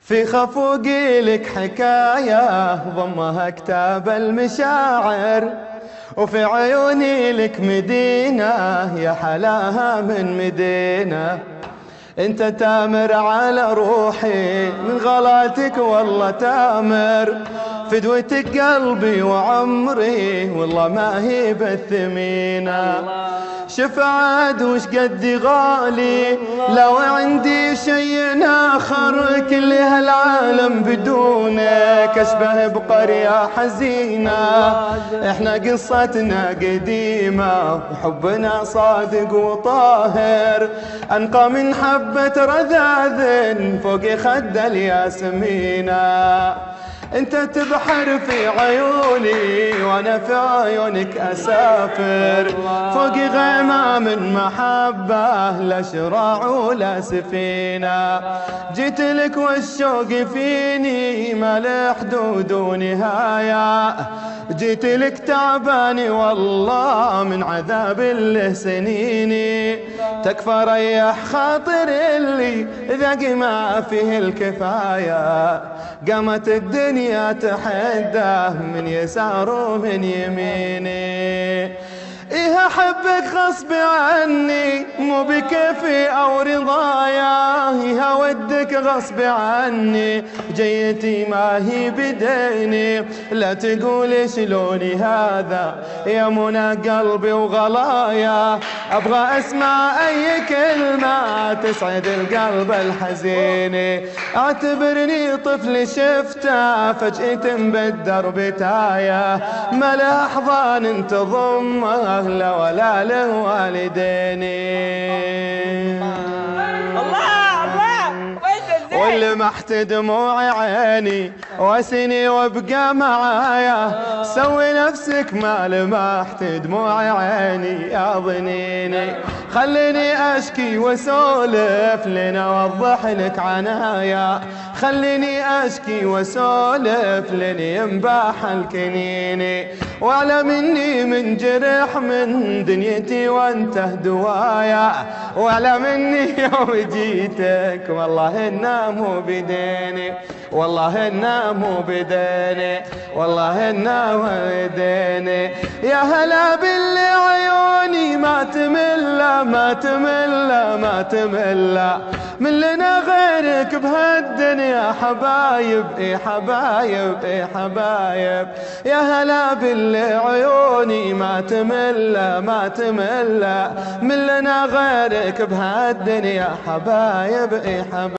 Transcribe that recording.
في خفوقي لك حكاية ضمها كتاب المشاعر، وفي عيوني لك مدينة يا حلاها من مدينة. انت تامر على روحي من غلاتك والله تامر، فدوتك قلبي وعمري والله ما هي بالثمينة. شفعت وش قد غالي لو عندي شيء آخر كل هالعالم بدونك أشبه بقرية حزينة. احنا قصتنا قديمة وحبنا صادق وطاهر، أنقى من حبة رذاذ فوق خد الياسمينة. انت تبحر في عيوني وانا في عيونك اسافر، فوق غيمة من محبة لا شراع ولا سفينة. جيت لك والشوق فيني ما له حدود ونهاية، جيت لك تعباني والله من عذاب له سنيني. تكفى ريح خاطر اللي ذاق ما فيه الكفاية، قامت الدنيا تحده من يسار ومن يميني. إيه أحبك غصب عني مو بكيفي أو رضايا، إيه ودك غصب عني جيتي ما هي بديني. لا تقول شلوني هذا يا منى قلبي وغلايا، أبغى أسمع أي كلمة تسعد القلب الحزين. اعتبرني طفل شفته فجأة بالدرب تايه، ما له أحضان تضمه لا ولا له والديني. ولمحت دموع عيني واسني وابقى معايا، سوي نفسك ما لمحت دموع عيني يا ظنيني. خليني اشكي واسولف لنا اوضح لك عنايا، خليني اشكي واسولف لن ينباح الكنيني. واعلم اني من جرح من دنيتي وانت دوايا، واعلم اني يوم جيتك والله انه مو بديني، والله انه مو بديني، والله انه مو بديني. يا هلا باللي عيوني ما تمل ما تمل ما تمل من لنا غيرك بهالدنيا حبايب. اي حبايب اي حبايب. يا هلا باللي عيوني ما تمل ما تمل من لنا غيرك بهالدنيا حبايب اي حبايب.